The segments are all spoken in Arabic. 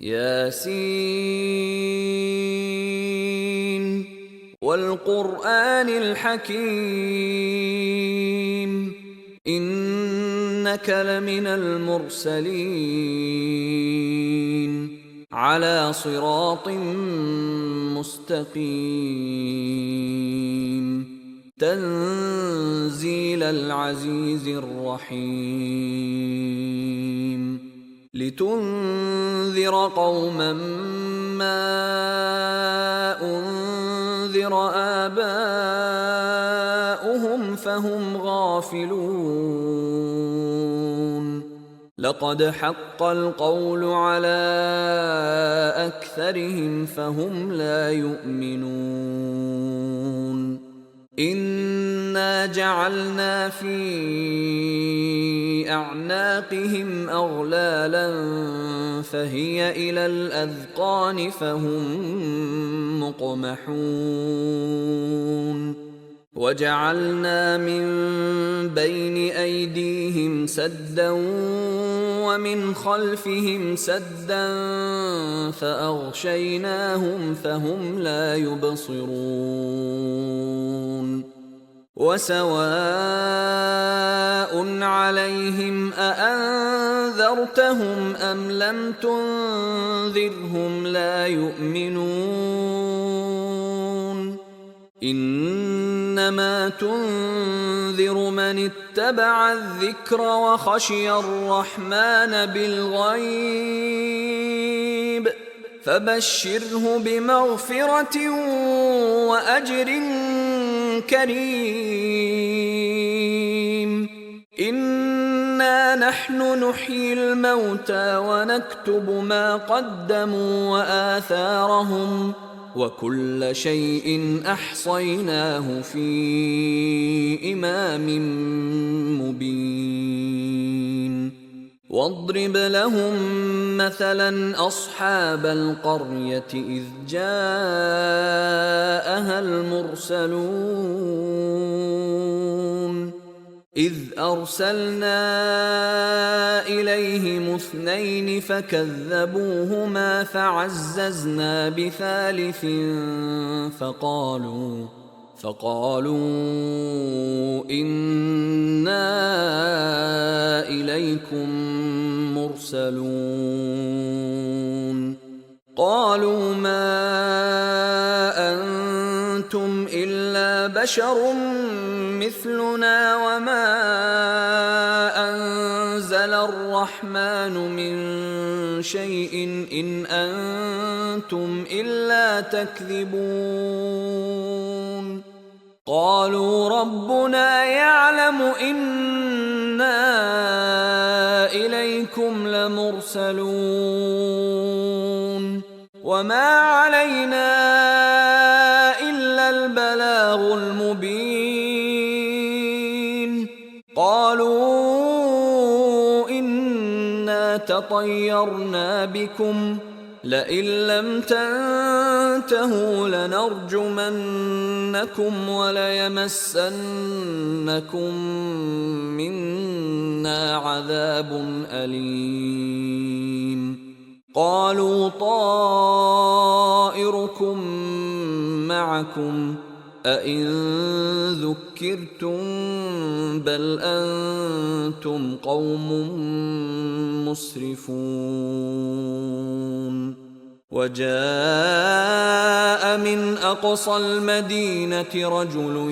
ياسين والقرآن الحكيم إنك لمن المرسلين على صراط مستقيم تنزيل العزيز الرحيم لتنذر قوما ما أنذر آباؤهم فهم غافلون لقد حق القول على أكثرهم فهم لا يؤمنون إنا جعلنا في أعناقهم أغلالا فهي إلى الأذقان فهم مقمحون وجعلنا من بين أيديهم سدا ومن خلفهم سدا فأغشيناهم فهم لا يبصرون وسواء عليهم أأنذرتهم أم لم تنذرهم لا يؤمنون إنما تنذر من اتبع الذكر وخشي الرحمن بالغيب فبشره بمغفرة وأجر كريم إنا نحن نحيي الموتى ونكتب ما قدموا وآثارهم وكل شيء أحصيناه في إمام مبين واضرب لهم مثلا أصحاب القرية إذ جاءها المرسلون إذ أرسلنا إليهم اثنين فكذبوهما فعززنا بثالث فقالوا إنا إليكم مرسلون قالوا ما أنتم إلا بشر مثلنا وما أنزل الرحمن من شيء إن أنتم إلا تكذبون قالوا ربنا يعلم إنا إليكم لمرسلون وما علينا إلا البلاغ المبين قالوا إنا تطيرنا بكم لئن لم تنتهوا لنرجمنكم وليمسنكم منا عذاب أليم قالوا طائركم معكم أئن ذكرتم بل أنتم قوم مسرفون وجاء من أقصى المدينة رجل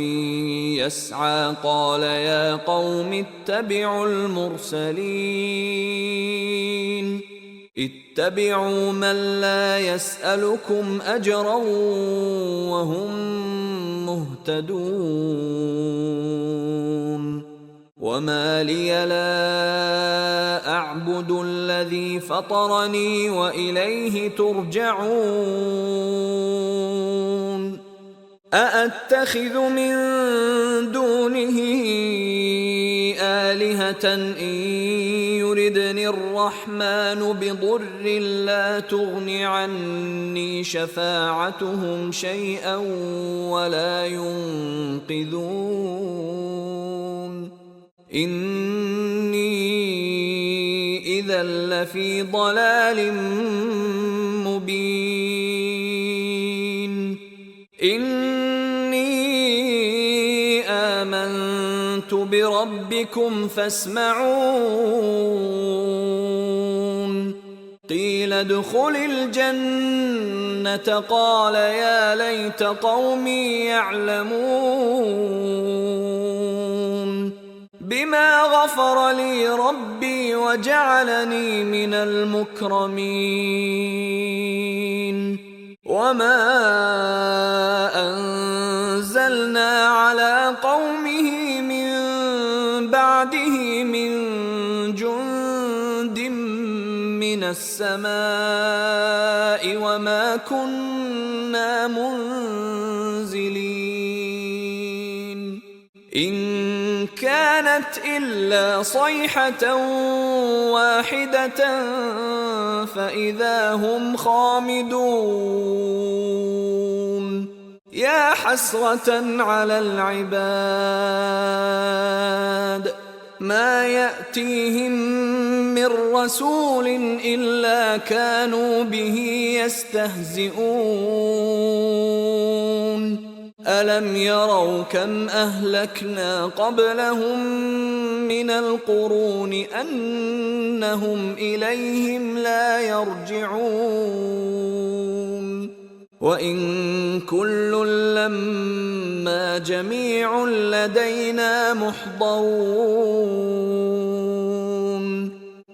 يسعى قال يا قوم اتبعوا المرسلين اتبعوا من لا يسألكم أجرا وهم مهتدون وما لي لا أعبد الذي فطرني وإليه ترجعون أأتخذ من دونه آلهة إن يردني الرحمن بضر لا تغن عني شفاعتهم شيئا ولا ينقذون إني إذا لفي ضلال مبين. إني آمنت بربكم فاسمعون. قيل ادخل الجنة قال يا ليت قومي يعلمون بما غفر لي ربي وجعلني من المكرمين. وما أنزلنا على قومه من بعده من جند من السماء وما كنا منزلين. إن كانت إلا صيحة واحدة فإذا هم خامدون. يا حسرة على العباد ما يأتيهم من رسول إلا كانوا به يستهزئون. ألم يروا كم أهلكنا قبلهم من القرون أنهم إليهم لا يرجعون. وإن كل لما جميع لدينا محضرون.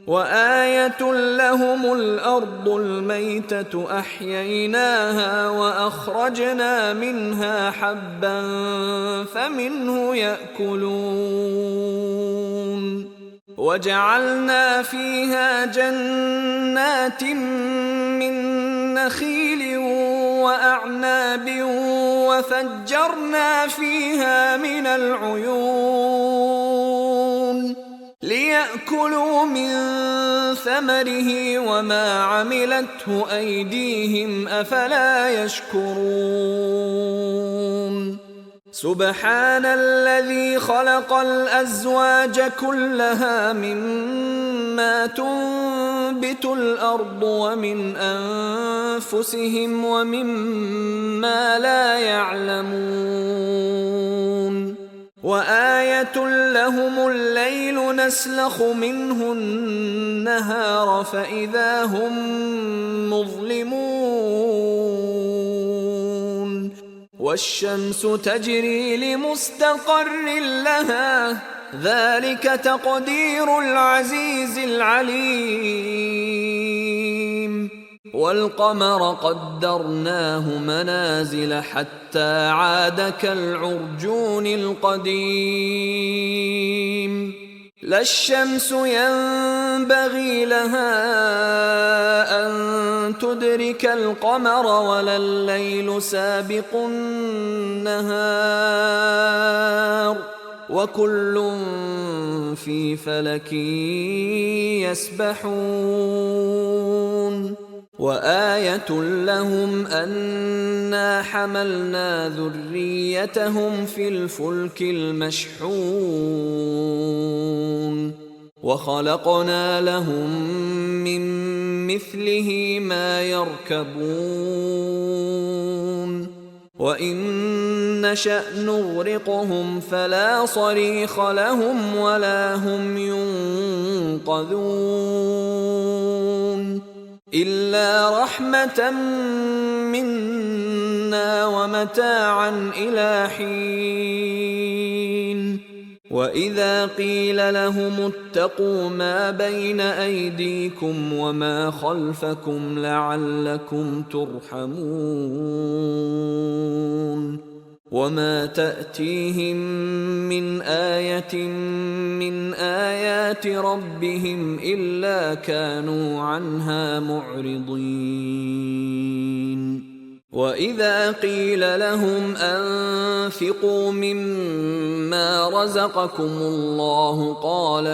وآية لهم الأرض الميتة أحييناها وأخرجنا منها حبا فمنه يأكلون. وجعلنا فيها جنات من نخيل وأعناب وفجرنا فيها من العيون ليأكلوا من ثمره وما عملته أيديهم أفلا يشكرون. سبحان الذي خلق الأزواج كلها مما تنبت الأرض ومن أنفسهم ومما لا يعلمون. وآية لهم الليل نسلخ منه النهار فإذا هم مظلمون. والشمس تجري لمستقر لها ذلك تقدير العزيز العليم. والقمر قدرناه منازل حتى عاد كالعرجون القديم. لا الشمس ينبغي لها أن تدرك القمر ولا الليل سابق النهار وكل في فلك يسبحون. وآية لهم أنا حملنا ذريتهم في الفلك المشحون وخلقنا لهم من مثله ما يركبون. وإن نشأ نغرقهم فلا صريخ لهم ولا هم ينقذون إلا رحمة منا ومتاعا إلى حين. وإذا قيل لهم اتقوا ما بين أيديكم وما خلفكم لعلكم ترحمون. وما تأتيهم من آية من آيات ربهم إلا كانوا عنها معرضين. وإذا قيل لهم أنفقوا مما رزقكم الله قال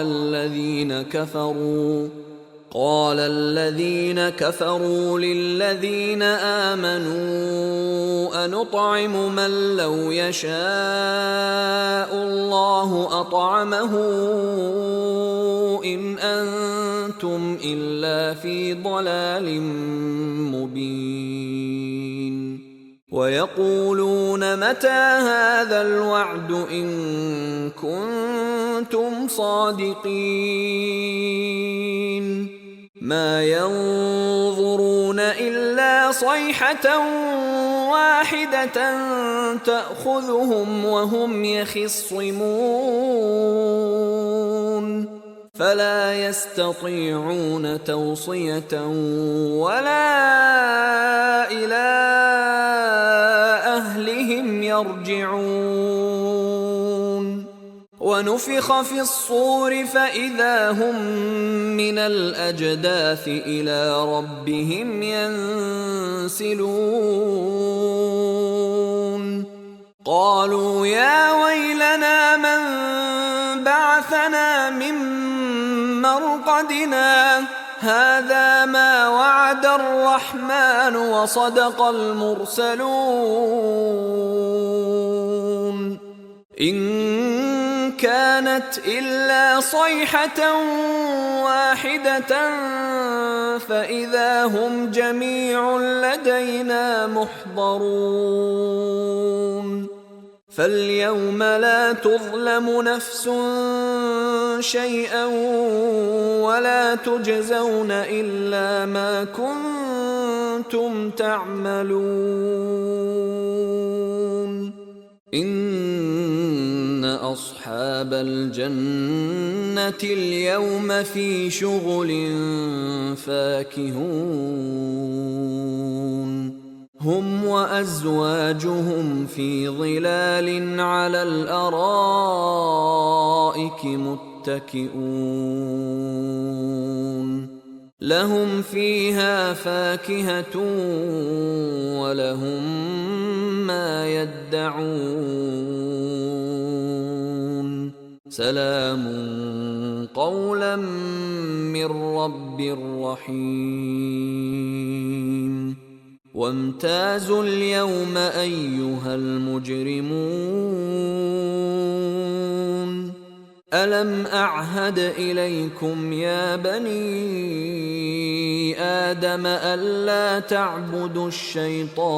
الذين كفروا للذين آمنوا أنطعم من لو يشاء الله أطعمه إن أنتم أنتم إلا في ضلال مبين ويقولون متى هذا الوعد إن كنتم صادقين ما ينظرون إلا صيحة واحدة تأخذهم وهم يخصمون فلا يستطيعون توصية ولا إلى أهلهم يرجعون ونفخ في الصور فإذا هم من الأجداث إلى ربهم ينسلون قالوا يا ويلنا من بعثنا من مرقدنا هذا ما وعد الرحمن وصدق المرسلون إن كانت إلا صيحة واحدة فإذا هم جميع لدينا محضرون فاليوم لا تظلم نفس شيئا ولا تجزون إلا ما كنتم تعملون إن أصحاب الجنة اليوم في شغل فاكهون هم وأزواجهم في ظلال على الأرائك متكئون لهم فيها فاكهة ولهم ما يدعون سلام قولا من رب رحيم وامتازوا اليوم أيها المجرمون ألم أعهد إليكم يا بني آدم ألا تعبدوا الشيطان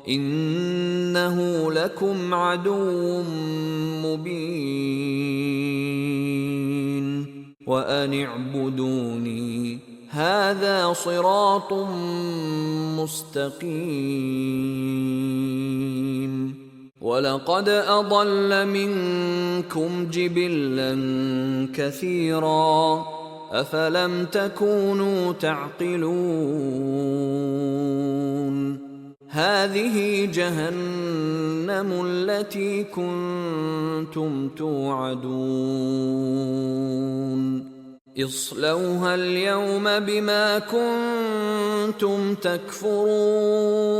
إنه لكم عدو مبين وأن اعبدوني هذا صراط مستقيم ولقد أضل منكم جبلا كثيرا أفلم تكونوا تعقلون هذه جهنم التي كنتم توعدون اصلوها اليوم بما كنتم تكفرون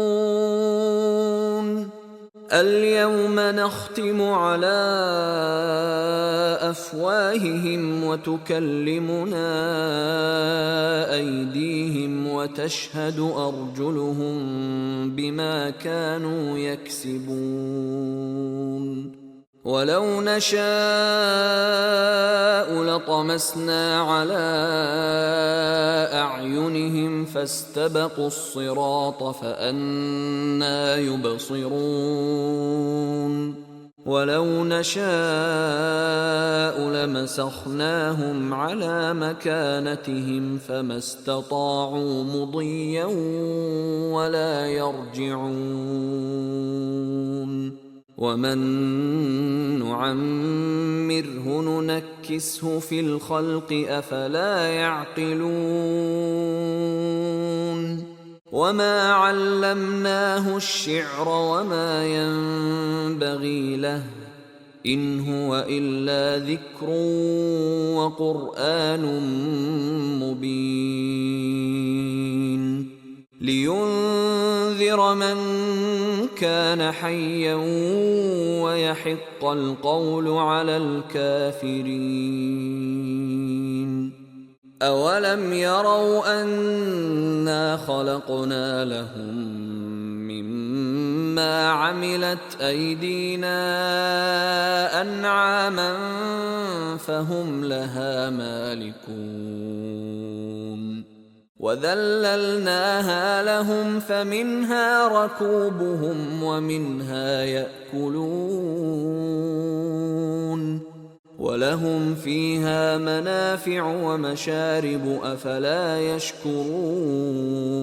اليوم نختم على أفواههم وتكلمنا أيديهم وتشهد أرجلهم بما كانوا يكسبون ولو نشاء لطمسنا على أعينهم فاستبقوا الصراط فأنى يبصرون ولو نشاء لمسخناهم على مكانتهم فما استطاعوا مضيا ولا يرجعون ومن نعمره ننكسه في الخلق أفلا يعقلون وما علمناه الشعر وما ينبغي له إن هو إلا ذكر وقرآن مبين لينذر من كان حيا ويحق القول على الكافرين أولم يروا أنا خلقنا لهم مما عملت أيدينا أنعاما فهم لها مالكون وذللناها لهم فمنها ركوبهم ومنها يأكلون ولهم فيها منافع ومشارب أفلا يشكرون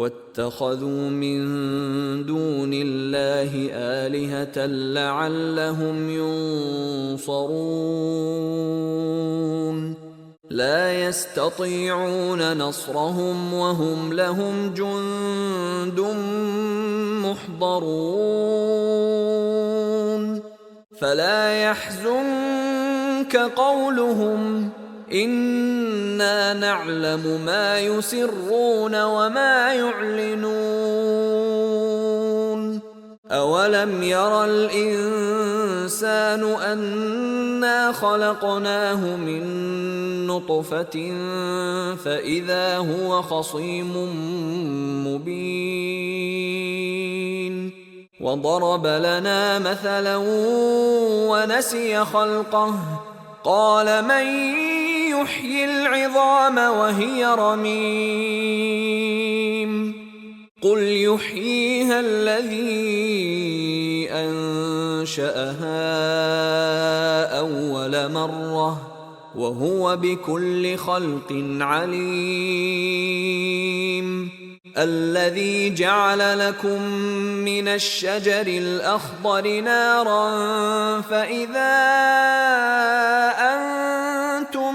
واتخذوا من دون الله آلهة لعلهم ينصرون لا يستطيعون نصرهم وهم لهم جند محضرون فلا يحزنك قولهم إنا نعلم ما يسرون وما يعلنون أولم ير الإنسان أنا خلقناه من نطفة فإذا هو خصيم مبين وضرب لنا مثلا ونسي خلقه قال من يحيي العظام وهي رميم قل يحييها الذي أنشأها أول مرة وهو بكل خلق عليم الذي جعل لكم من الشجر الأخضر نارا فإذا أنتم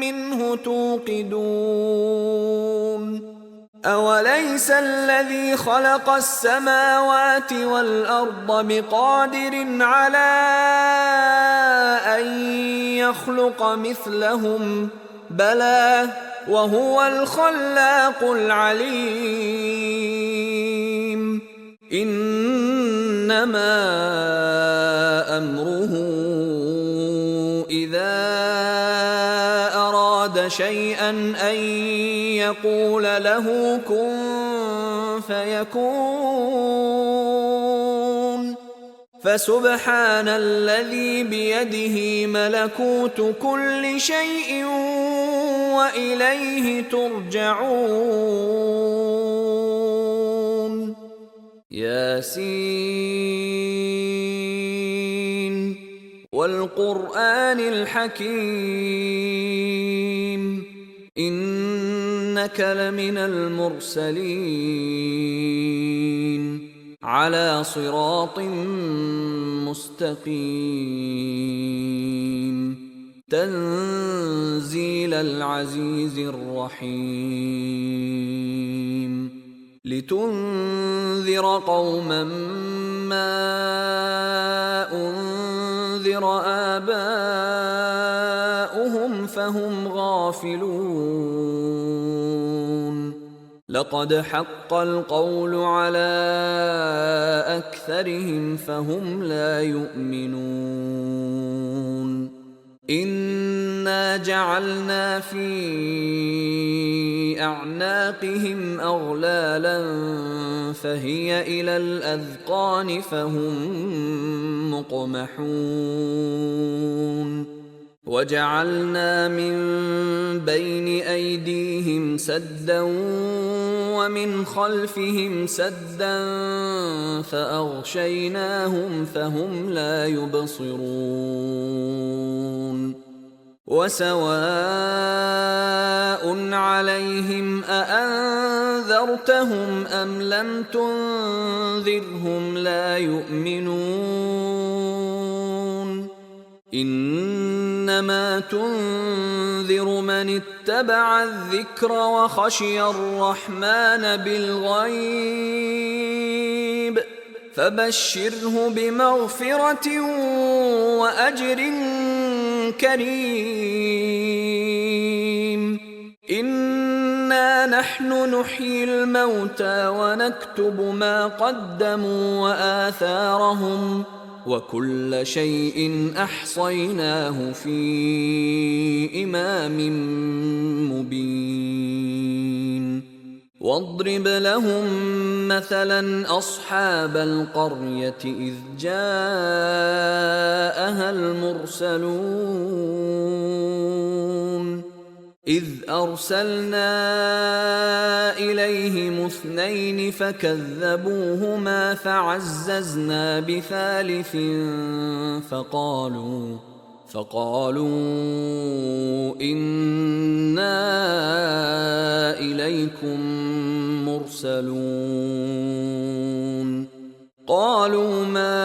منه توقدون أوليس الذي خلق السماوات والأرض بقادر على أن يخلق مثلهم بلى وهو الخلاق العليم إنما أمره إذا أراد شيئا أن يقول له كن فيكون فسبحان الذي بيده ملكوت كل شيء وإليه ترجعون ياسين والقرآن الحكيم إنك لمن المرسلين على صراط مستقيم تنزيل العزيز الرحيم لتنذر قوما ما أنذر آباؤهم فهم غافلون لقد حق القول على أكثرهم فهم لا يؤمنون إنا جعلنا في أعناقهم أغلالا فهي إلى الأذقان فهم مقمحون وجعلنا من بين أيديهم سدا ومن خلفهم سدا فأغشيناهم فهم لا يبصرون وسواء عليهم أأنذرتهم أم لم تنذرهم لا يؤمنون إنما تنذر من اتبع الذكر وخشي الرحمن بالغيب فبشره بمغفرة وأجر كريم إنا نحن نحيي الموتى ونكتب ما قدموا وآثارهم وكل شيء أحصيناه في إمام مبين واضرب لهم مثلا أصحاب القرية إذ جاءها المرسلون إذ أرسلنا إليهم اثنين فكذبوهما فعززنا بثالث فقالوا إنا إليكم مرسلون قالوا ما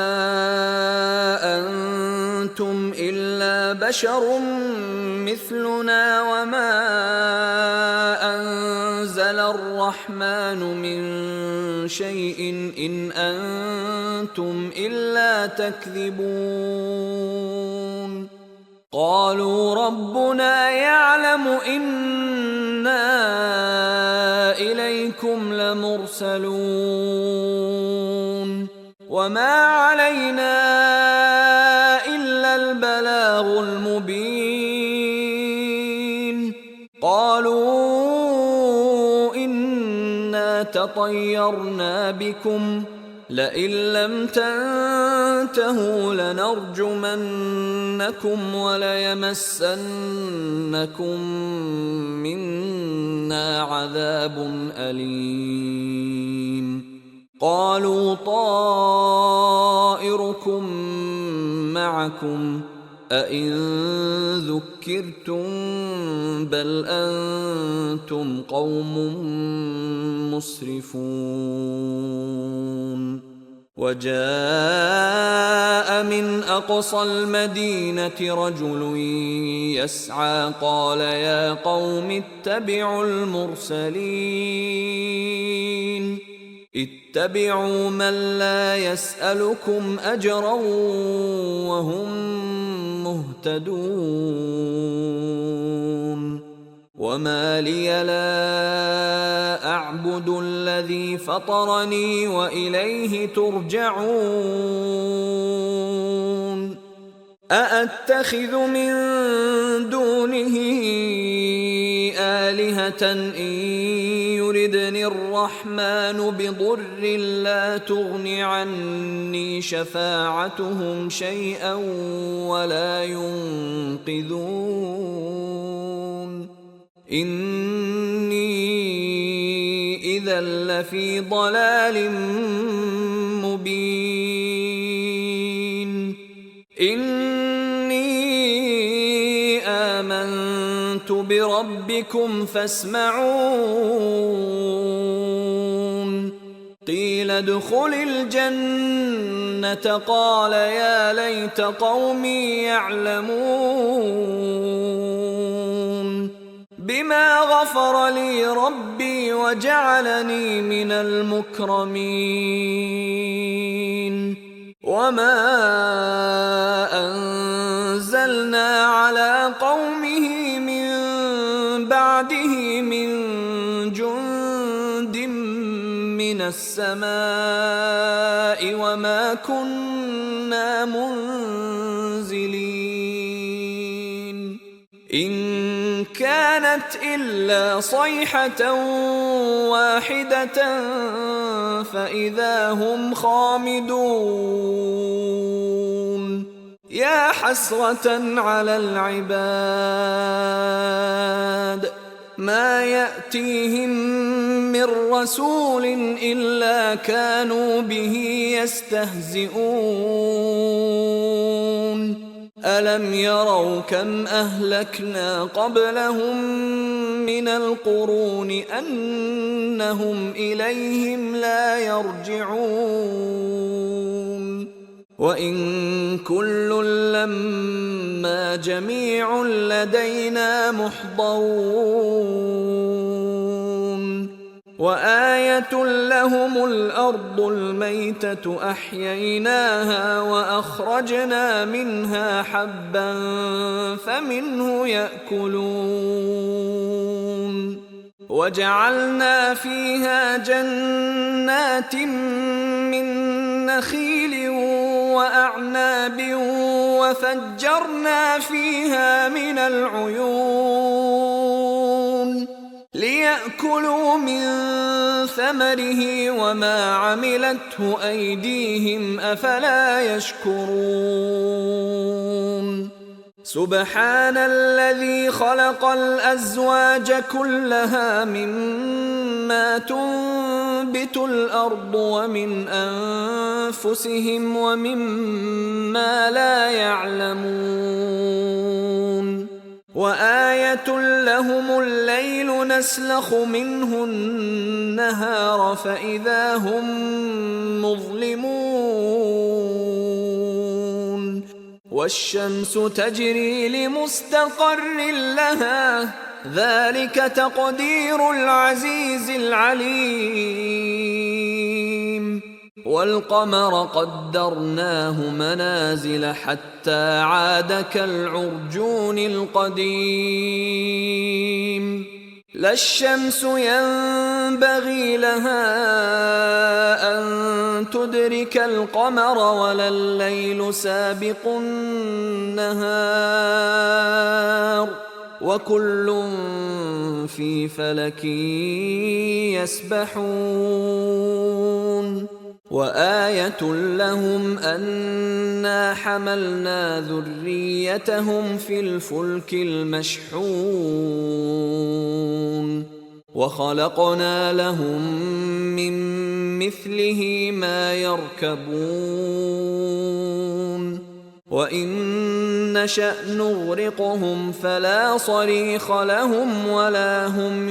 أنتم إلا بشر مثلنا وما أنزل الرحمن من شيء إن أنتم إلا تكذبون قالوا ربنا يعلم إنا إليكم لمرسلون وما علينا إلا البلاغ المبين قالوا إنا تطيرنا بكم لئن لم تنتهوا لنرجمنكم وليمسنكم منا عذاب أليم قالوا طائركم معكم أئن ذكرتم بل أنتم قوم مسرفون وجاء من أقصى المدينة رجل يسعى قال يا قوم اتبعوا المرسلين اتبعوا من لا يسألكم أجرا وهم مهتدون وما لي لا أعبد الذي فطرني وإليه ترجعون أأتخذ من دونه آلهة إن يردني الرحمن بضر لا تغن عني شفاعتهم شيئا ولا ينقذون إني إذا لفي ضلال مبين إني آمنت بربكم فاسمعون قيل ادخل الجنة قال يا ليت قومي يعلمون بما غفر لي ربي وجعلني من المكرمين وما أنزلنا على قومه من بعده من جند من السماء وما كنا منزلين إن كانت إلا صيحة واحدة فإذا هم خامدون يا حسرة على العباد ما يأتيهم من رسول إلا كانوا به يستهزئون ألم يروا كم أهلكنا قبلهم من القرون أنهم إليهم لا يرجعون وإن كل لما جميع لدينا محضرون وآية لهم الأرض الميتة أحييناها وأخرجنا منها حبا فمنه يأكلون وجعلنا فيها جنات من نخيل وأعناب وفجرنا فيها من العيون ليأكلوا من ثمره وما عملته أيديهم أفلا يشكرون سبحان الذي خلق الأزواج كلها مما تنبت الأرض ومن أنفسهم ومما لا يعلمون وآية لهم الليل نسلخ منه النهار فإذا هم مظلمون والشمس تجري لمستقر لها ذلك تقدير العزيز العليم والقمر قدرناه منازل حتى عاد كالعرجون القديم لا الشمس ينبغي لها أن تدرك القمر ولا الليل سابق النهار وكل في فلك يسبحون وآية لهم أنا حملنا ذريتهم في الفلك المشحون وخلقنا لهم من مثله ما يركبون وإن نشأ نغرقهم فلا صريخ لهم ولا هم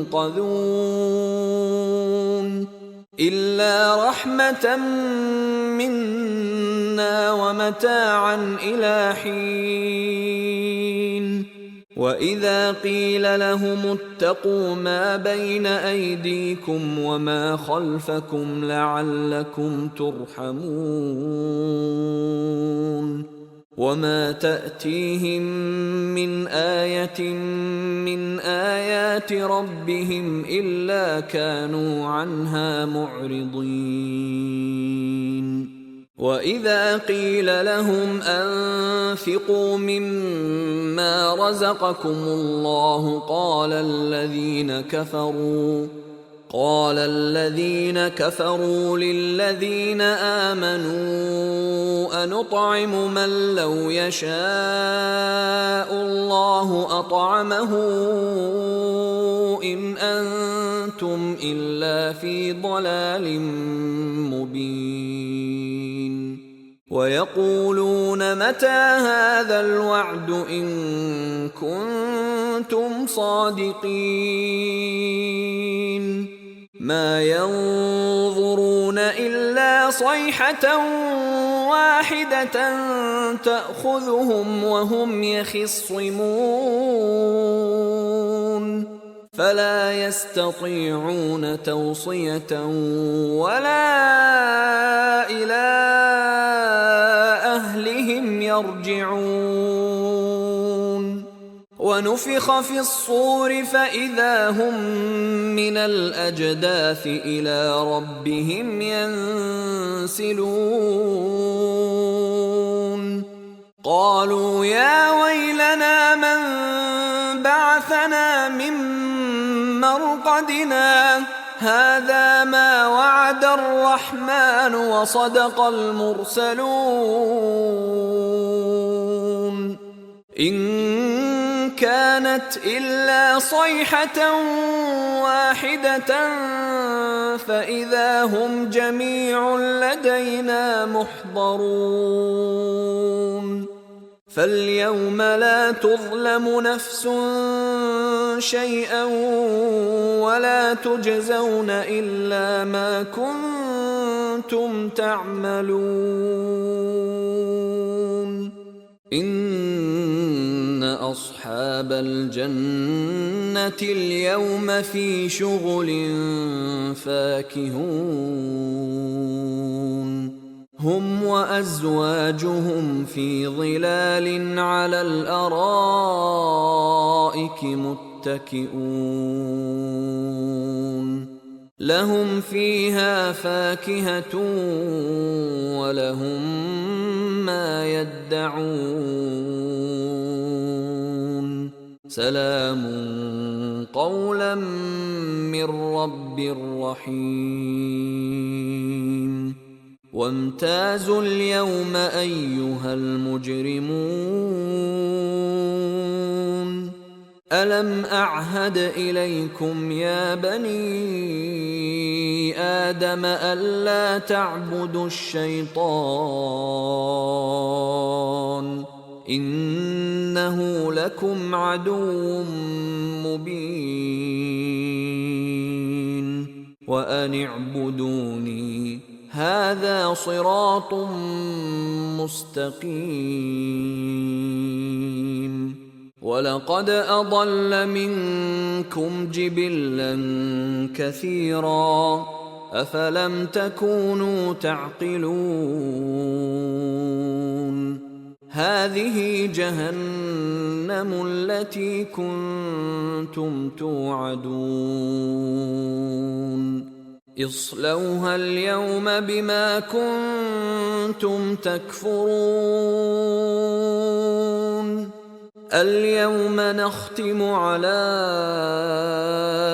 ينقذون إلا رحمة منا ومتاعا إلى حين وإذا قيل لهم اتقوا ما بين أيديكم وما خلفكم لعلكم ترحمون وما تأتيهم من آية من آيات ربهم إلا كانوا عنها معرضين وإذا قيل لهم أنفقوا مما رزقكم الله قال الذين كفروا للذين آمنوا أنطعم من لو يشاء الله أطعمه إن أنتم إلا في ضلال مبين ويقولون متى هذا الوعد إن كنتم صادقين ما ينظرون إلا صيحة واحدة تأخذهم وهم يخصمون فلا يستطيعون توصية ولا إلى أهلهم يرجعون ونفخ في الصور فإذا هم من الأجداث إلى ربهم ينسلون قالوا يا ويلنا من بعثنا من مرقدنا هذا ما وعد الرحمن وصدق المرسلون إن كانت إلا صيحة واحدة فإذا هم جميع لدينا محضرون فاليوم لا تظلم نفس شيئا ولا تجزون إلا ما كنتم تعملون إن أصحاب الجنة اليوم في شغل فاكهون هم وأزواجهم في ظلال على الأرائك متكئون لهم فيها فاكهة ولهم ما يدعون سلام قولا من رب رحيم وامتازوا اليوم أيها المجرمون ألم أعهد إليكم يا بني آدم ألا تعبدوا الشيطان إنه لكم عدو مبين وأن اعبدوني هذا صراط مستقيم ولقد أضل منكم جبلا كثيرا أفلم تكونوا تعقلون هذه جهنم التي كنتم توعدون اصلوها اليوم بما كنتم تكفرون اليوم نختم على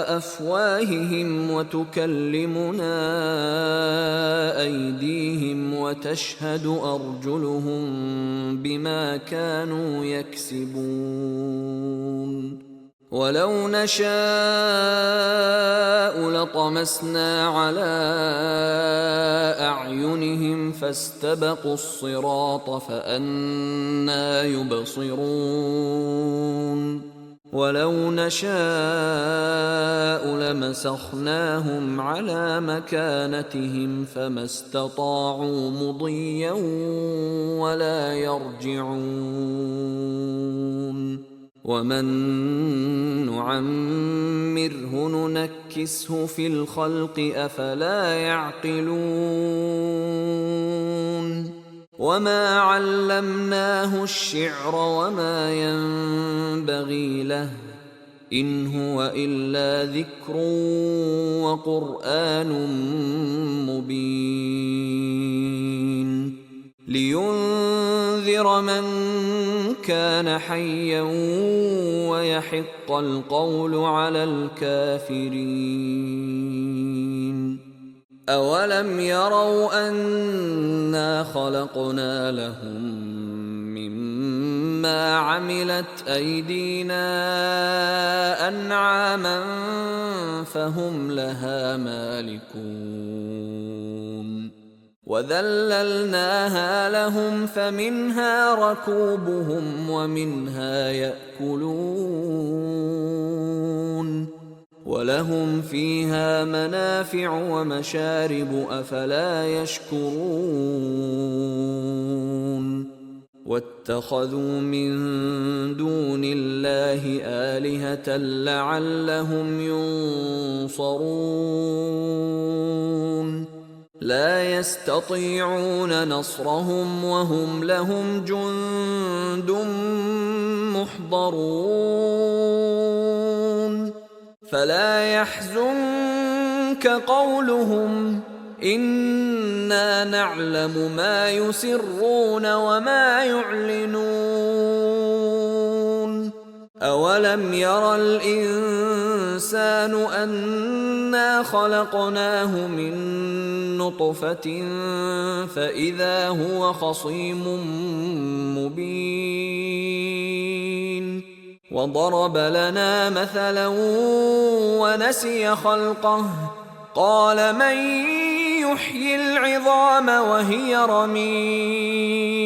أفواههم وتكلمنا أيديهم وتشهد أرجلهم بما كانوا يكسبون ولو نشاء لطمسنا على أعينهم فاستبقوا الصراط فأنى يبصرون ولو نشاء لمسخناهم على مكانتهم فما استطاعوا مضيا ولا يرجعون ومن نعمره ننكسه في الخلق أفلا يعقلون وما علمناه الشعر وما ينبغي له إن هو إلا ذكر وقرآن مبين لينذر من كان حيا ويحق القول على الكافرين أولم يروا أنا خلقنا لهم مما عملت أيدينا أنعاما فهم لها مالكون وذللناها لهم فمنها ركوبهم ومنها يأكلون ولهم فيها منافع ومشارب أفلا يشكرون واتخذوا من دون الله آلهة لعلهم ينصرون لا يستطيعون نصرهم وهم لهم جند محضرون فلا يحزنك قولهم إنا نعلم ما يسرون وما يعلنون أولم ير الإنسان أنا خلقناه من نطفة فإذا هو خصيم مبين وضرب لنا مثلا ونسي خلقه قال من يحيي العظام وهي رميم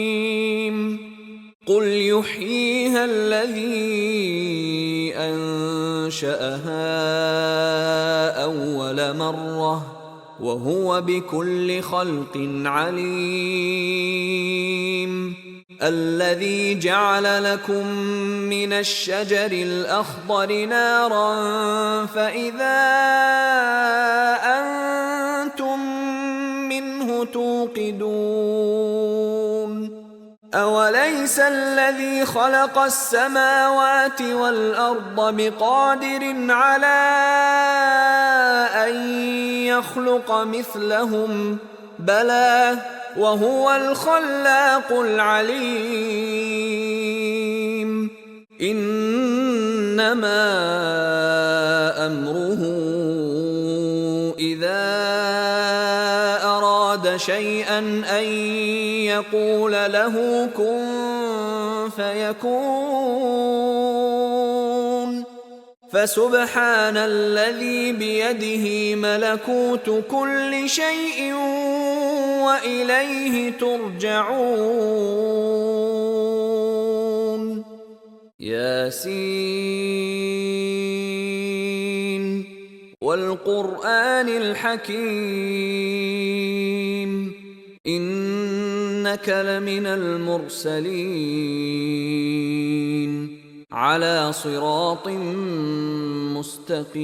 قل يحييها الذي أنشأها أول مرة وهو بكل خلق عليم الذي جعل لكم من الشجر الأخضر نارا فإذا أنتم منه توقدون أوليس الذي خلق السماوات والأرض بقادر على أن يخلق مثلهم بلى وهو الخلاق العليم إنما أمره إذا أراد شيئا أن يقول له كن فيكون. فسبحان الذي بيده ملكوت كل شيء وإليه ترجعون. ياسين والقرآن الحكيم إنك لمن المرسلين على صراط مستقيم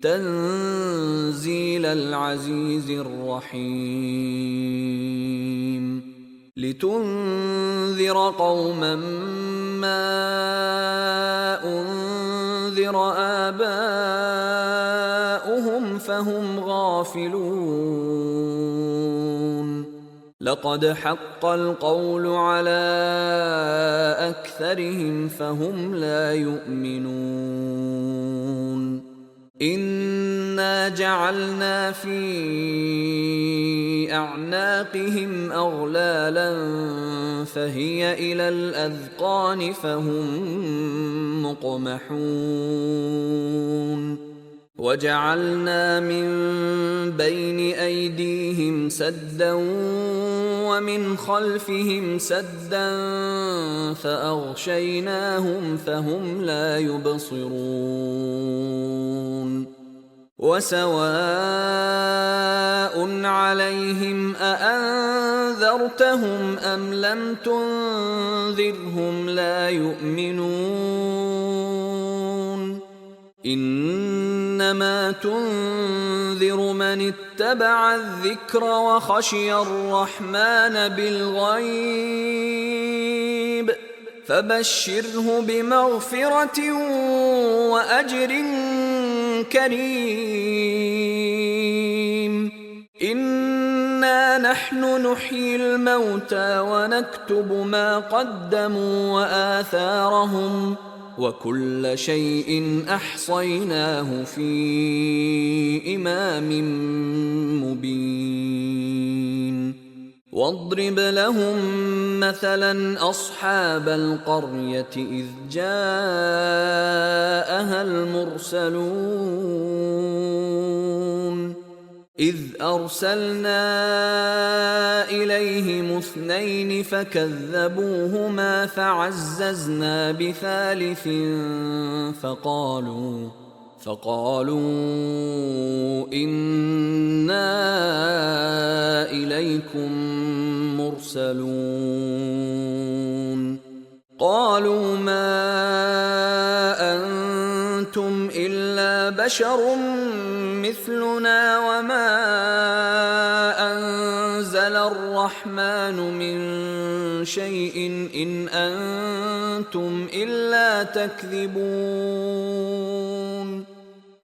تنزيل العزيز الرحيم لتنذر قوما ما أنذر آباؤهم فهم غافلون. لقد حق القول على أكثرهم فهم لا يؤمنون. إنا جعلنا في أعناقهم أغلالا فهي إلى الأذقان فهم مقمحون. وجعلنا من بين أيديهم سدا ومن خلفهم سدا فأغشيناهم فهم لا يبصرون. وسواء عليهم أأنذرتهم أم لم تنذرهم لا يؤمنون. إنما تنذر من اتبع الذكر وخشي الرحمن بالغيب فبشره بمغفرة وأجر كريم. إنا نحن نحيي الموتى ونكتب ما قدموا وآثارهم وكل شيء أحصيناه في إمام مبين. واضرب لهم مثلا أصحاب القرية إذ جاءها المرسلون إذ أرسلنا إليهم اثنين فكذبوهما فعززنا بثالث فقالوا إنا إليكم مرسلون. قالوا ما أنتم إلا بشر مثلنا وما أنزل الرحمن من شيء إن أنتم إلا تكذبون.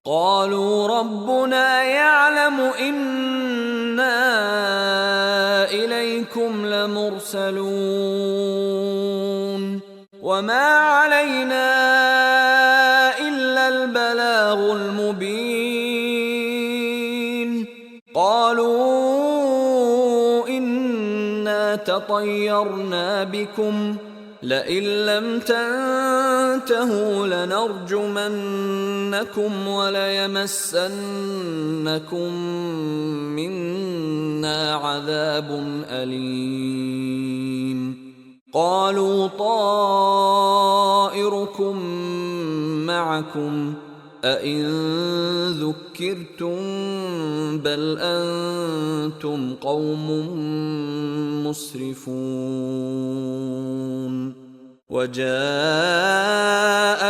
قالوا ربنا يعلم إنا إليكم لمرسلون وما علينا إلا البلاغ المبين. قالوا إنا تطيرنا بكم لئن لم تنتهوا لنرجمنكم وليمسنكم منا عذاب أليم. قالوا طائركم معكم أئن ذكرتم بل أنتم قوم مسرفون. وجاء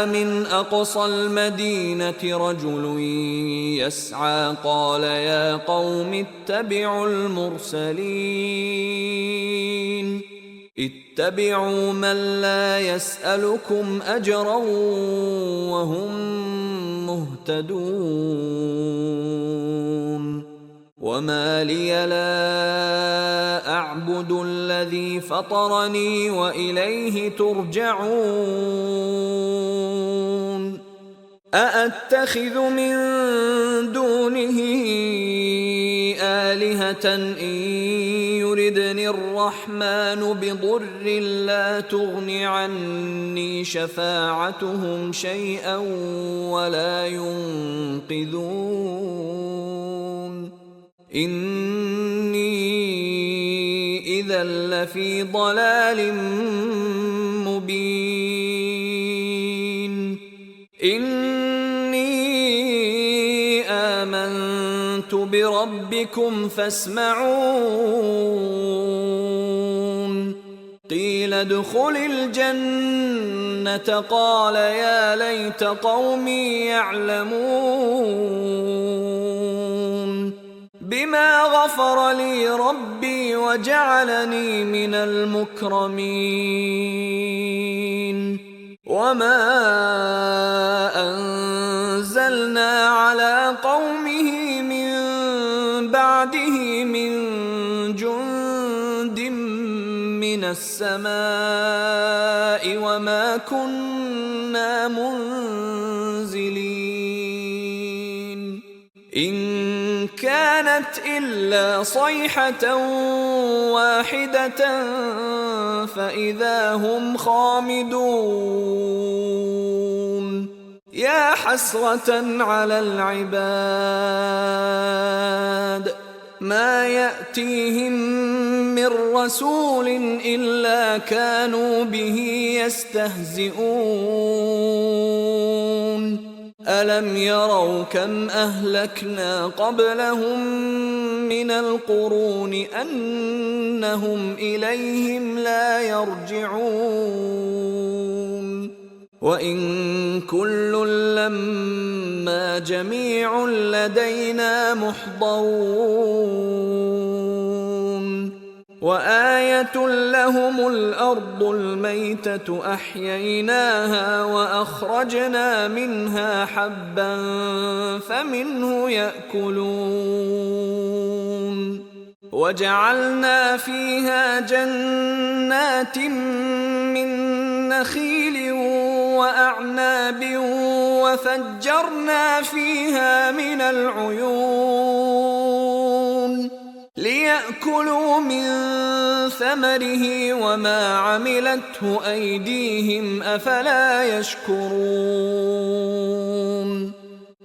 من أقصى المدينة رجل يسعى قال يا قوم اتبعوا المرسلين اتبعوا من لا يسألكم أجرا وهم مهتدون. وما لي لا أعبد الذي فطرني وإليه ترجعون أأتخذ من دونه آلهة إن يردني الرحمن بضر لا تغن عني شفاعتهم شيئا ولا ينقذون إني إذا لفي ضلال مبين إني آمنت بربكم فاسمعون قيل ادخل الجنة قال يا ليت قومي يعلمون بما غفر لي ربي وجعلني من المكرمين وما أنزلنا على قومه من بعده من جند من السماء وما كنا منزلين إن كانت إلا صيحة واحدة فإذا هم خامدون يا حسرة على العباد ما يأتيهم من رسول إلا كانوا به يستهزئون ألم يروا كم أهلكنا قبلهم من القرون أنهم إليهم لا يرجعون وإن كل لما جميع لدينا محضرون وآية لهم الأرض الميتة أحييناها وأخرجنا منها حبا فمنه يأكلون وجعلنا فيها جنات من نخيل وأعناب وفجرنا فيها من العيون ليأكلوا من ثمره وما عملته أيديهم أفلا يشكرون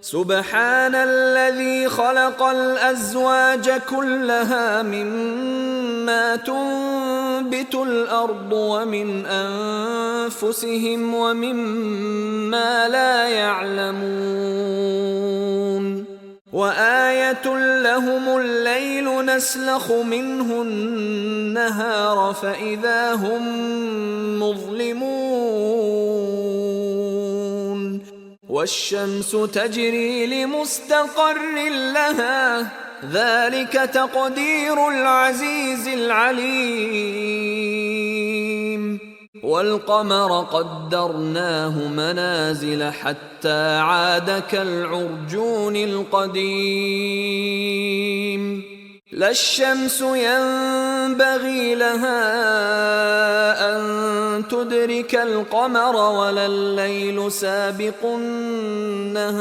سبحان الذي خلق الأزواج كلها مما تنبت الأرض ومن أنفسهم ومما لا يعلمون وآية لهم الليل نسلخ منه النهار فإذا هم مظلمون والشمس تجري لمستقر لها ذلك تقدير العزيز العليم والقمر قدرناه منازل حتى عاد كالعرجون القديم لا الشمس ينبغي لها أن تدرك القمر ولا الليل سابق النهار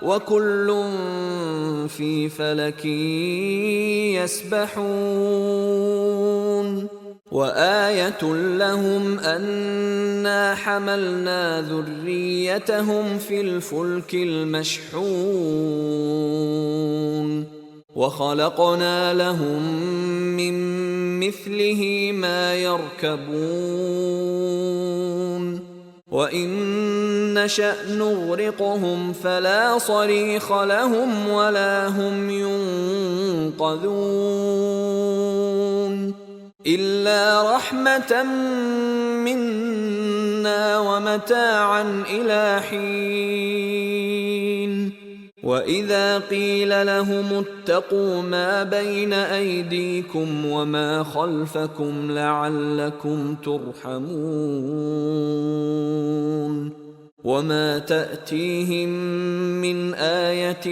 وكل في فلك يسبحون وآية لهم أنا حملنا ذريتهم في الفلك المشحون وخلقنا لهم من مثله ما يركبون وإن نشأ نغرقهم فلا صريخ لهم ولا هم ينقذون إلا رحمة منا ومتاعا إلى حين وإذا قيل لهم اتقوا ما بين أيديكم وما خلفكم لعلكم ترحمون وما تأتيهم من آية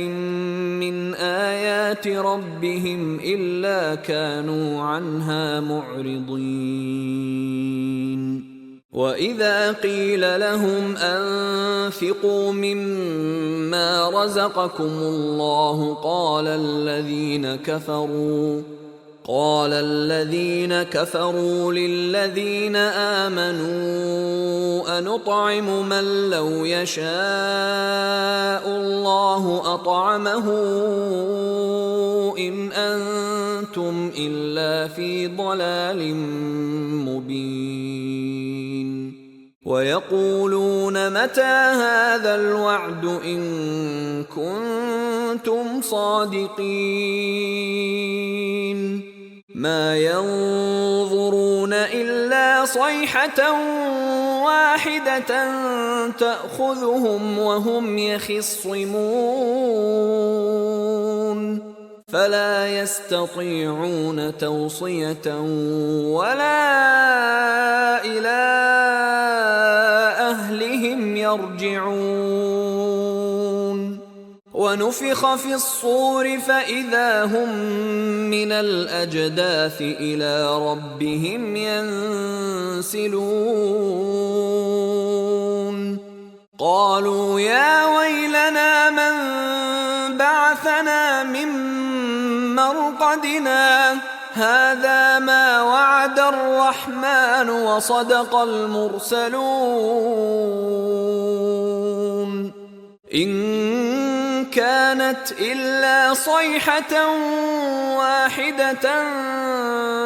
من آيات ربهم إلا كانوا عنها معرضين. وإذا قيل لهم أنفقوا مما رزقكم الله قال الذين كفروا للذين آمنوا أنطعم من لو يشاء الله أطعمه إن أنتم إلا في ضلال مبين. ويقولون متى هذا الوعد إن كنتم صادقين. ما ينظرون إلا صيحة واحدة تأخذهم وهم يخصمون فلا يستطيعون توصية ولا إلى أهلهم يرجعون. ونفخ في الصور فإذا هم من الأجداث إلى ربهم ينسلون. قالوا يا ويلنا من بعثنا من مرقدنا هذا ما وعد الرحمن وصدق المرسلون. إن كانت إلا صيحة واحدة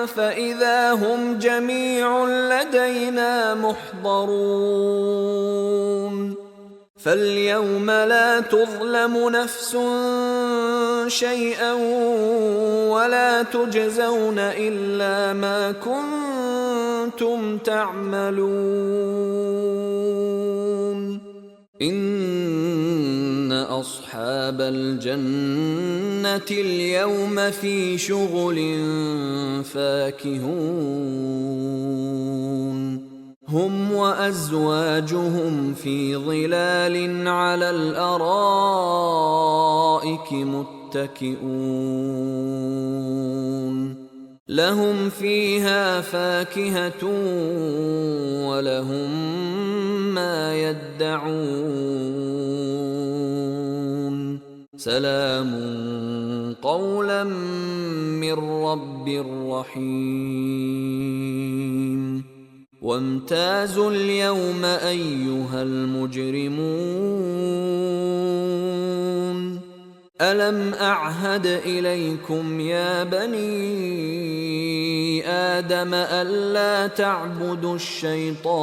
فإذا هم جميع لدينا محضرون. فاليوم لا تظلم نفس شيئا ولا تجزون إلا ما كنتم تعملون. إن أصحاب الجنة اليوم في شغل فاكهون. هم وأزواجهم في ظلال على الأرائك متكئون. لهم فيها فاكهة ولهم ما يدعون. سلام قولا من رب رحيم. وامتازوا اليوم أيها المجرمون ألم أعهد إليكم يا بني آدم ألا تعبدوا الشيطان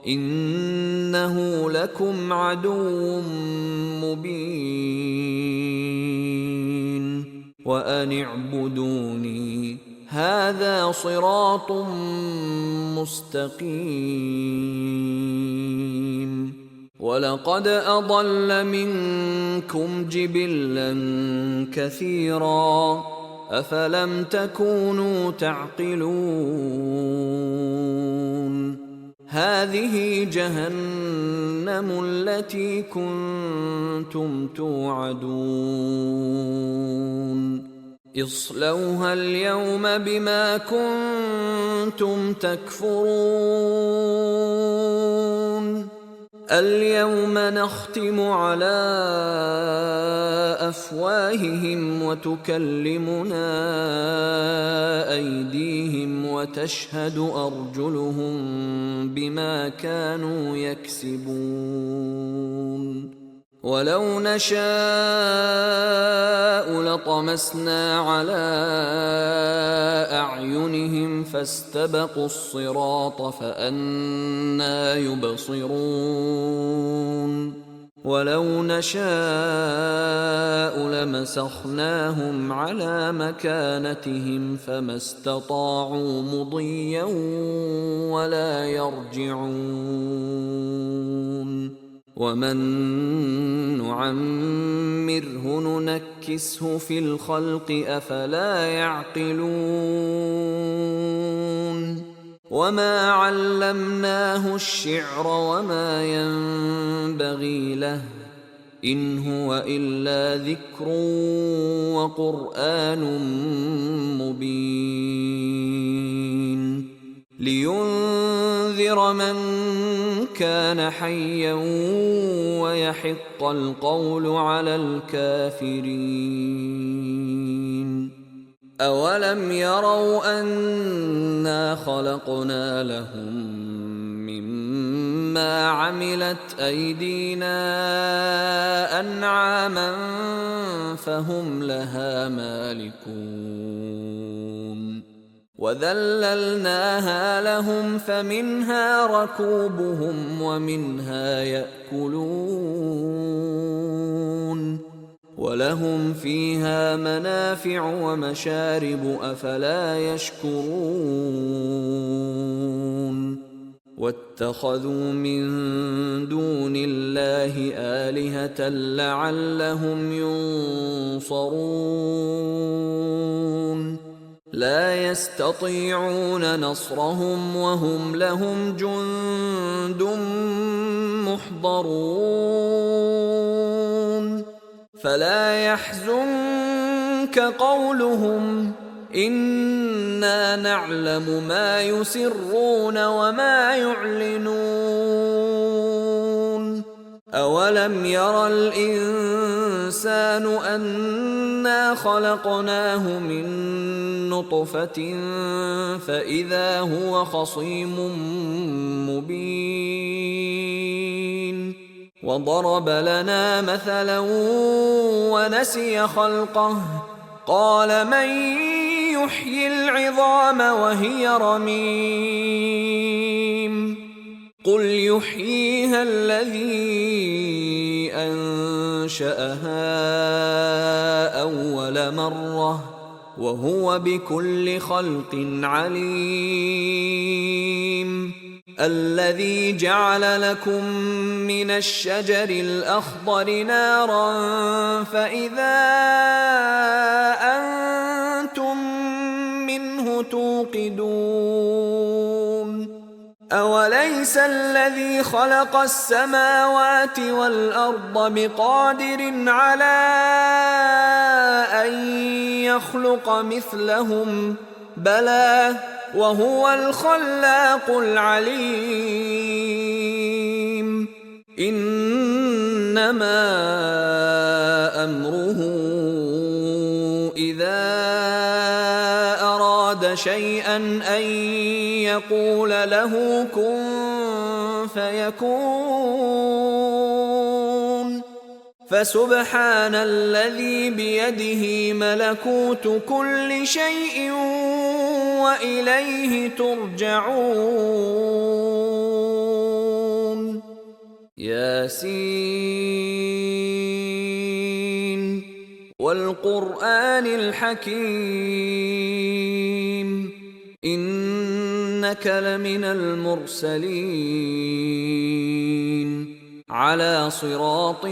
إنه لكم عدو مبين. وأن اعبدوني هذا صراط مستقيم. ولقد أضل منكم جبلا كثيرا أفلم تكونوا تعقلون. هذه جهنم التي كنتم توعدون اصلوها اليوم بما كنتم تكفرون. اليوم نختم على أفواههم وتكلمنا أيديهم وتشهد أرجلهم بما كانوا يكسبون. ولو نشاء لطمسنا على أعينهم فاستبقوا الصراط فأنى يبصرون. ولو نشاء لمسخناهم على مكانتهم فما استطاعوا مضيا ولا يرجعون. ومن نعمره ننكسه في الخلق أفلا يعقلون. وما علمناه الشعر وما ينبغي له إن هو إلا ذكر وقرآن مبين لينذر من كان حيا ويحق القول على الكافرين. أولم يروا أنا خلقنا لهم مما عملت أيدينا أنعاما فهم لها مالكون وذللناها لهم فمنها ركوبهم ومنها يأكلون ولهم فيها منافع ومشارب أفلا يشكرون واتخذوا من دون الله آلهة لعلهم ينصرون لا يستطيعون نصرهم وهم لهم جند محضرون فلا يحزنك قولهم إنا نعلم ما يسرون وما يعلنون أولم ير الإنسان أنا خلقناه من نطفة فإذا هو خصيم مبين وضرب لنا مثلا ونسي خلقه قال من يحيي العظام وهي رميم قل يحييها الذي أنشأها أول مرة وهو بكل خلق عليم الذي جعل لكم من الشجر الأخضر نارا فإذا أنتم منه توقدون أوليس الذي خلق السماوات والأرض بقادر على أن يخلق مثلهم بلى وهو الخلاق العليم إنما أمره إذا أراد شيئا أن يقول له كن فيكون فسبحان الذي بيده ملكوت كل شيء وإليه ترجعون ياسين والقرآن الحكيم إنك لمن المرسلين على صراط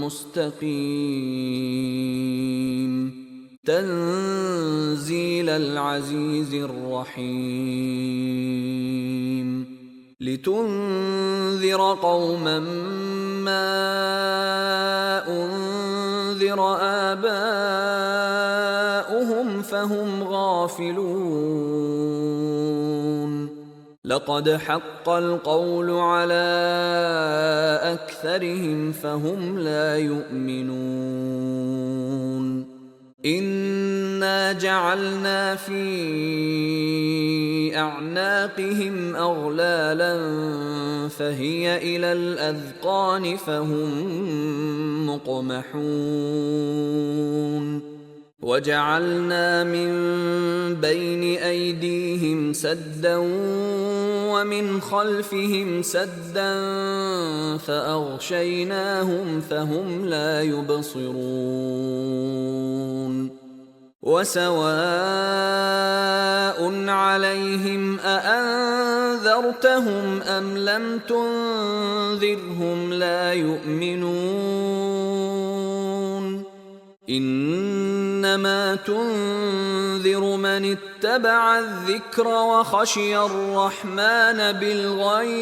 مستقيم تنزيل العزيز الرحيم لتنذر قوما ما أنذر آباؤهم فهم غافلون لقد حق القول على أكثرهم فهم لا يؤمنون إنا جعلنا في أعناقهم أغلالا فهي إلى الأذقان فهم مقمحون وجعلنا من بين أيديهم سدا ومن خلفهم سدا فأغشيناهم فهم لا يبصرون وسواء عليهم أأنذرتهم أم لم تنذرهم لا يؤمنون إنما تنذر تنذر من اتبع الذكر وخشي الرحمن بالغيب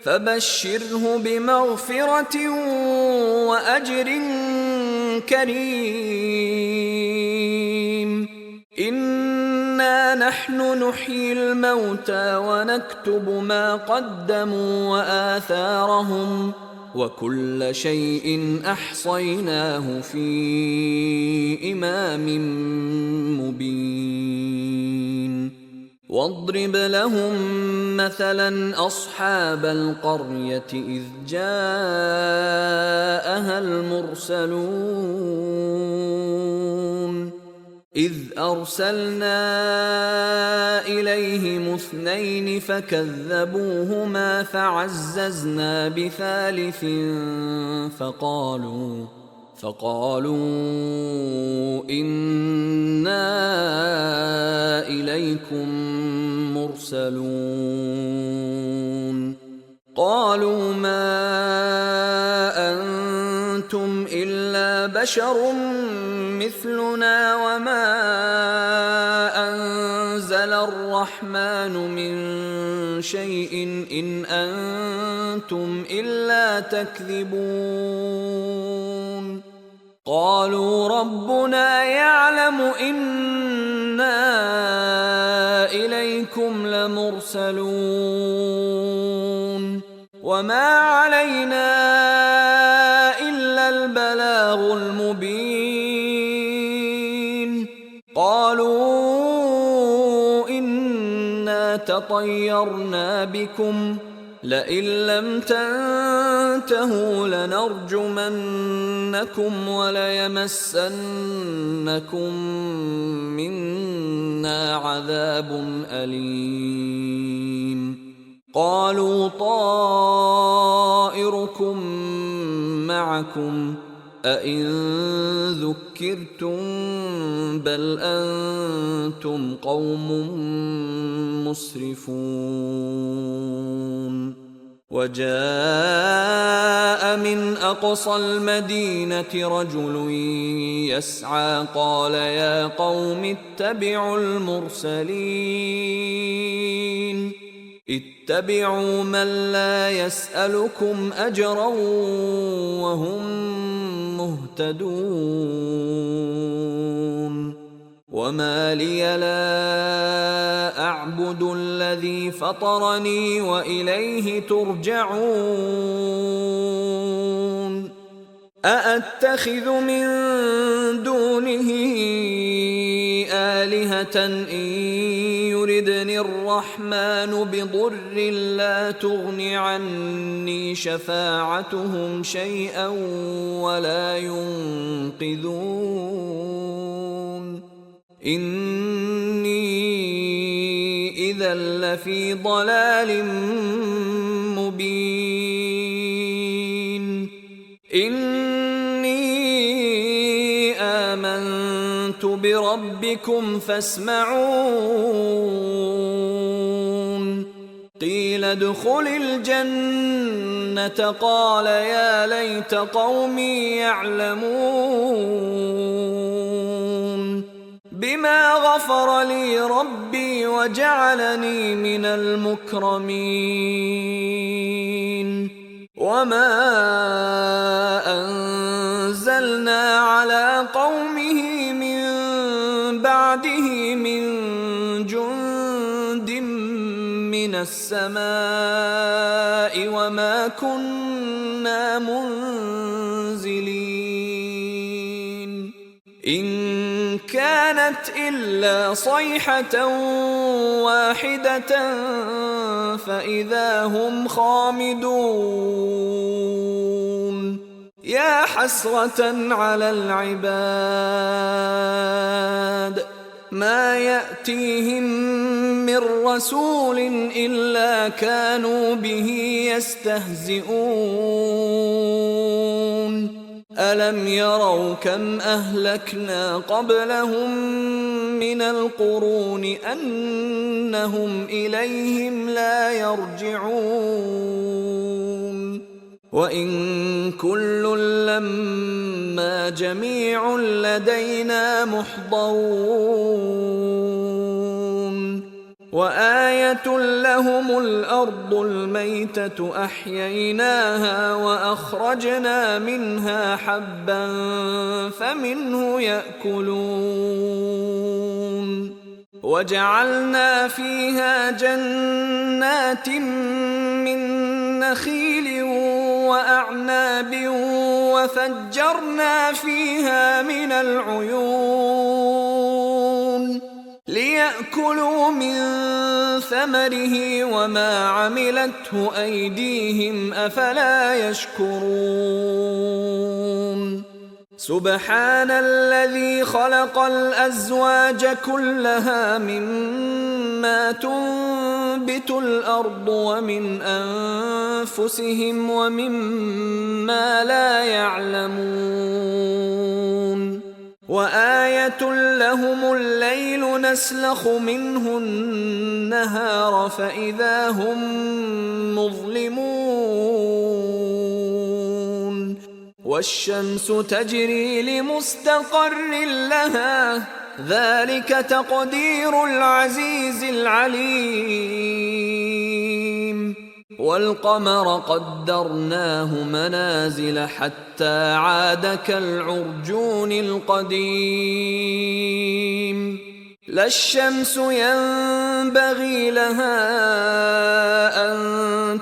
فبشره بمغفرة وأجر كريم. إنا نحن نحيي الموتى ونكتب ما قدموا وآثارهم وكل شيء أحصيناه في إمام مبين. واضرب لهم مثلا أصحاب القرية إذ جاءها المرسلون إذ أرسلنا إليهم اثنين فكذبوهما فعززنا بثالث فقالوا إنا إليكم مرسلون. قالوا ما أنتم إلا بشر مثلنا وما أنزل الرحمن من شيء إن أنتم إلا تكذبون. قالوا ربنا يعلم إنا إليكم لمرسلون وما علينا إلا البلاغ المبين. قالوا إنا تطيرنا بكم لئن لم تنتهوا لنرجمنكم وليمسنكم منا عذاب أليم. قالوا طائركم معكم أئن ذكرتم بل أنتم قوم مسرفون. وجاء من أقصى المدينة رجل يسعى قال يا قوم اتبعوا المرسلين اتبعوا من لا يسألكم أجرا وهم مهتدون. وما لي لا أعبد الذي فطرني وإليه ترجعون. أأتخذ من دونه آلهة إن يردني الرحمن بضر لا تغن عني شفاعتهم شيئا ولا ينقذون. إني إذا لفي ضلال مبين. إني آمنت بربكم فاسمعون. قيل ادخل الجنة قال يا ليت قومي يعلمون بما غفر لي ربي وجعلني من المكرمين. وما أنزلنا على قومه من بعده من جند من السماء وما كنا منزلين. إن كانت إلا صيحة واحدة فإذا هم خامدون. يا حسرة على العباد ما يأتيهم من رسول إلا كانوا به يستهزئون. ألم يروا كم أهلكنا قبلهم من القرون أنهم إليهم لا يرجعون. وإن كل لما إِنَّا جَمِيعٌ لَدَيْنَا مُحْضَرُونَ وَآيَةٌ لَهُمُ الْأَرْضُ الْمَيْتَةُ أَحْيَيْنَاهَا وَأَخْرَجْنَا مِنْهَا حَبًّا فَمِنْهُ يَأْكُلُونَ وَجَعَلْنَا فِيهَا جَنَّاتٍ مِّن نَّخِيلٍ وَأَعْنَابٍ وَفَجَّرْنَا فِيهَا مِنَ الْعُيُونِ لِيَأْكُلُوا مِن ثَمَرِهِ وَمَا عَمِلَتْهُ أَيْدِيهِمْ أَفَلَا يَشْكُرُونَ سُبْحَانَ الَّذِي خَلَقَ الْأَزْوَاجَ كُلَّهَا مِمَّا تُنبِتُ الْأَرْضُ وَمِنْ أَنفُسِهِمْ وَمِمَّا لَا يَعْلَمُونَ وَآيَةٌ لَهُمُ اللَّيْلُ نَسْلَخُ مِنْهُ النَّهَارَ فَإِذَا هُمْ مُظْلِمُونَ وَالشَّمْسُ تَجْرِي لِمُسْتَقَرٍّ لَهَا ذَلِكَ تَقْدِيرُ الْعَزِيزِ الْعَلِيمِ وَالْقَمَرَ قَدَّرْنَاهُ مَنَازِلَ حَتَّى عَادَ كَالْعُرْجُونِ الْقَدِيمِ لا الشَّمْسُ يَنبَغِي لَهَا أَن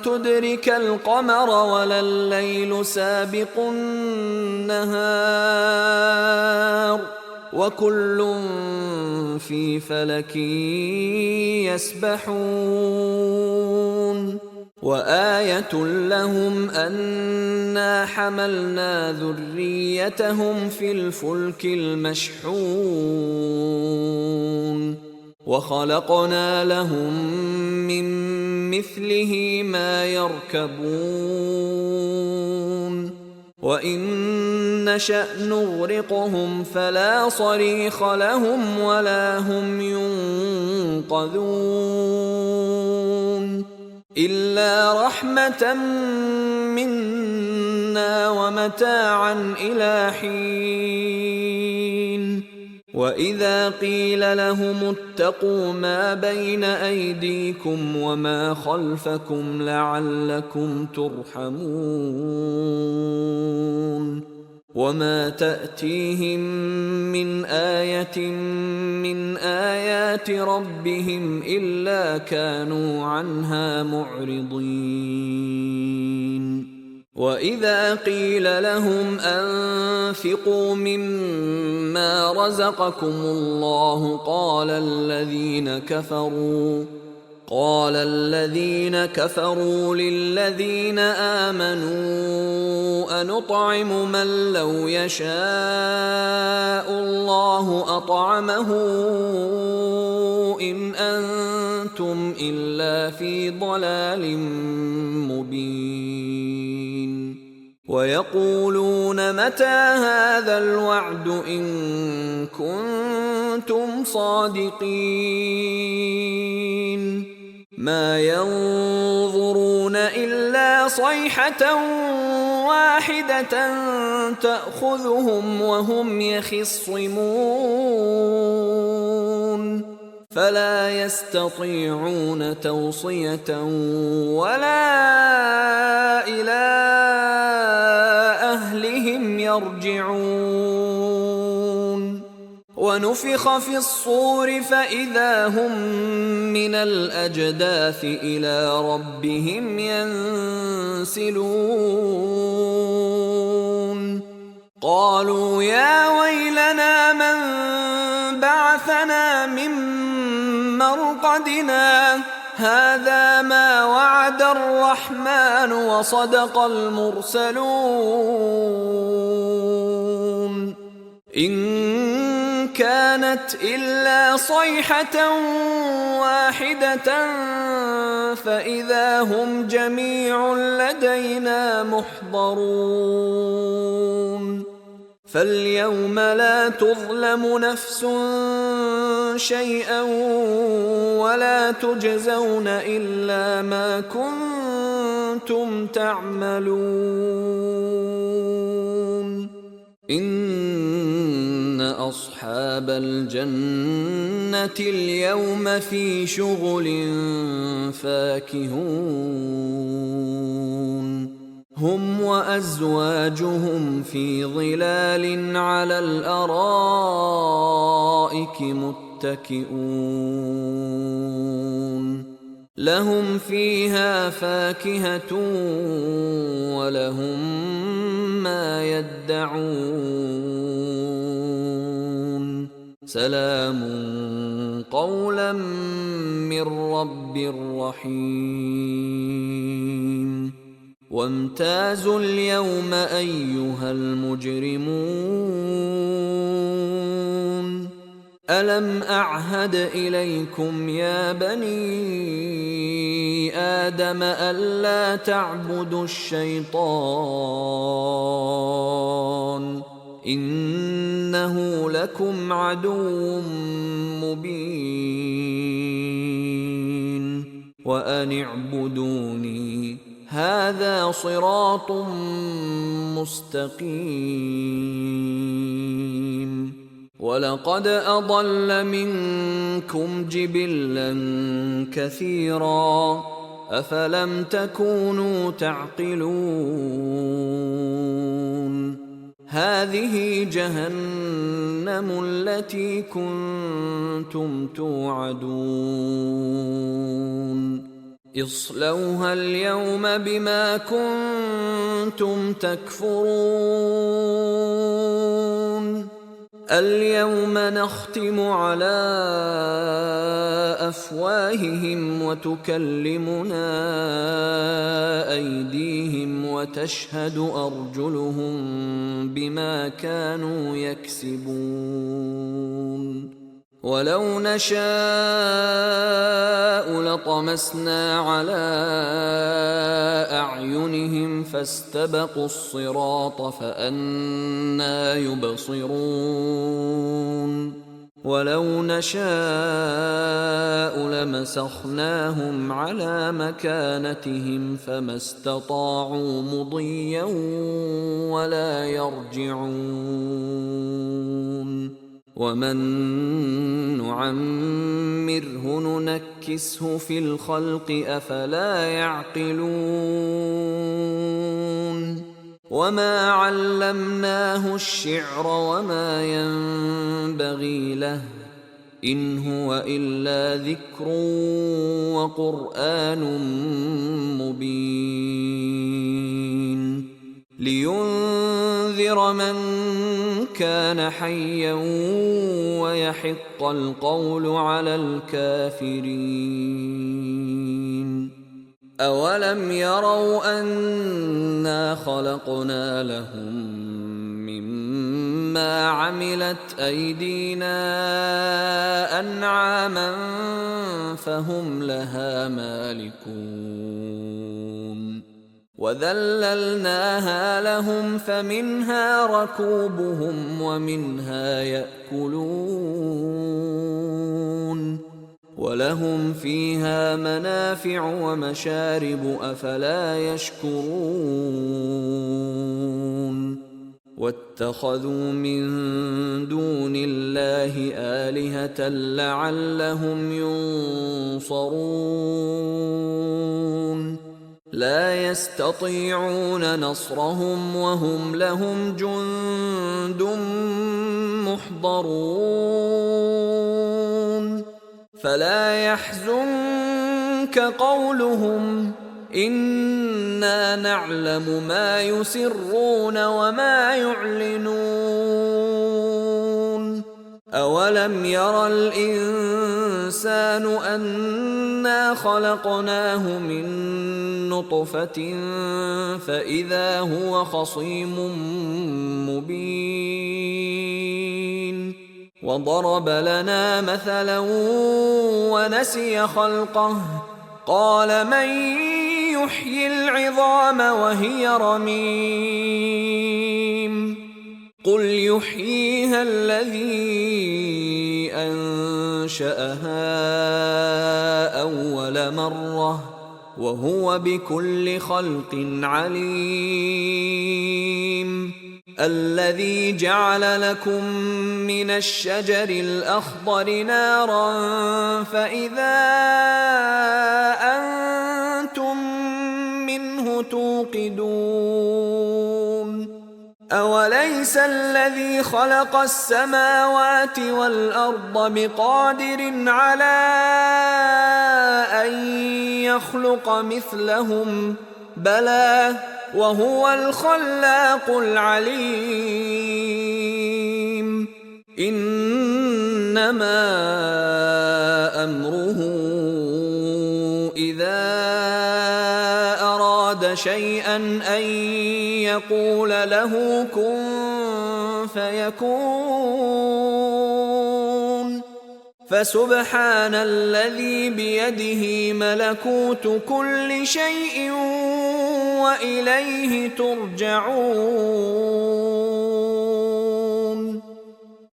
تُدْرِكَ الْقَمَرَ وَلَا اللَّيْلُ سَابِقُ النَّهَارِ وَكُلٌّ فِي فَلَكٍ يَسْبَحُونَ وَآيَةٌ لَهُمْ أَنَّا حَمَلْنَا ذُرِّيَّتَهُمْ فِي الْفُلْكِ الْمَشْحُونِ وَخَلَقْنَا لَهُم مِّن مِّثْلِهِ مَا يَرْكَبُونَ وَإِن نَّشَأْ نُغْرِقْهُمْ فَلَا صَرِيخَ لَهُمْ وَلَا هُمْ يُنقَذُونَ إِلَّا رَحْمَةً مِّنَّا وَمَتَاعًا إِلَىٰ حِينٍ وَإِذَا قِيلَ لَهُمُ اتَّقُوا مَا بَيْنَ أَيْدِيكُمْ وَمَا خَلْفَكُمْ لَعَلَّكُمْ تُرْحَمُونَ وَمَا تَأْتِيهِم مِّنْ آيَةٍ مِّنْ آيَاتِ رَبِّهِمْ إِلَّا كَانُوا عَنْهَا مُعْرِضِينَ وَإِذَا قِيلَ لَهُمْ أَنفِقُوا مِمَّا رَزَقَكُمُ اللَّهُ قَالَ الَّذِينَ كَفَرُوا لِلَّذِينَ آمَنُوا أَنُطْعِمُ مَن لَّوْ يَشَاءُ اللَّهُ أَطْعَمَهُ إِنْ أَنتُمْ إِلَّا فِي ضَلَالٍ مُّبِينٍ وَيَقُولُونَ مَتَىٰ هَٰذَا الْوَعْدُ إِن كُنتُمْ صَادِقِينَ مَا يَنظُرُونَ إِلَّا صَيْحَةً وَاحِدَةً تَأْخُذُهُمْ وَهُمْ يَخِصِّمُونَ فَلَا يَسْتَطِيعُونَ تَوْصِيَةً وَلَا إِلَىٰ أَهْلِهِمْ يَرْجِعُونَ وَنُفِخَ فِي الصُّورِ فَإِذَا هُم مِّنَ الْأَجْدَاثِ إِلَىٰ رَبِّهِمْ يَنسِلُونَ قَالُوا يَا وَيْلَنَا مَن بَعَثَنَا مِن مَّرْقَدِنَا هَٰذَا مَا وَعَدَ الرَّحْمَٰنُ وَصَدَقَ الْمُرْسَلُونَ إِن كَانَتْ إِلَّا صَيْحَةً وَاحِدَةً فَإِذَا هُمْ جَمِيعٌ لَّدَيْنَا مُحْضَرُونَ فَالْيَوْمَ لَا تُظْلَمُ نَفْسٌ شَيْئًا وَلَا تُجْزَوْنَ إِلَّا مَا كُنتُمْ تَعْمَلُونَ إن أصحاب الجنة اليوم في شغل فاكهون هم وأزواجهم في ظلال على الأرائك متكئون لهم فيها فاكهة ولهم ما يدعون سلام قولا من رب رحيم وامتازوا اليوم أيها المجرمون ألم أعهد إليكم يا بني آدم ألا تعبدوا الشيطان إنه لكم عدو مبين وأن اعبدوني هذا صراط مستقيم ولقد أضل منكم جبلا كثيرا أفلم تكونوا تعقلون هذه جهنم التي كنتم توعدون اصلوها اليوم بما كنتم تكفرون اليوم نختم على أفواههم وتكلمنا أيديهم وتشهد أرجلهم بما كانوا يكسبون ولو نشاء لطمسنا على أعينهم فاستبقوا الصراط فأنى يبصرون ولو نشاء لمسخناهم على مكانتهم فما استطاعوا مضيا ولا يرجعون ومن نعمره ننكسه في الخلق أفلا يعقلون وما علمناه الشعر وما ينبغي له إن هو إلا ذكر وقرآن مبين لينذر من كان حيا ويحق القول على الكافرين أولم يروا أنا خلقنا لهم مما عملت أيدينا أنعاما فهم لها مالكون وذللناها لهم فمنها ركوبهم ومنها يأكلون ولهم فيها منافع ومشارب أفلا يشكرون واتخذوا من دون الله آلهة لعلهم ينصرون لا يستطيعون نصرهم وهم لهم جند محضرون فلا يحزنك قولهم إنا نعلم ما يسرون وما يعلنون أولم ير الإنسان أنا خلقناه من نطفة فإذا هو خصيم مبين وضرب لنا مثلا ونسي خلقه قال من يحيي العظام وهي رميم قل يحييها الذي أنشأها أول مرة وهو بكل خلق عليم الذي جعل لكم من الشجر الأخضر نارا فإذا أنتم منه توقدون أوليس الذي خلق السماوات والأرض بقادر على أن يخلق مثلهم بلى وهو الخلاق العليم إنما أمره إذا أراد شيئا أن يقول له كن فيكون فسبحان الذي بيده ملكوت كل شيء وإليه ترجعون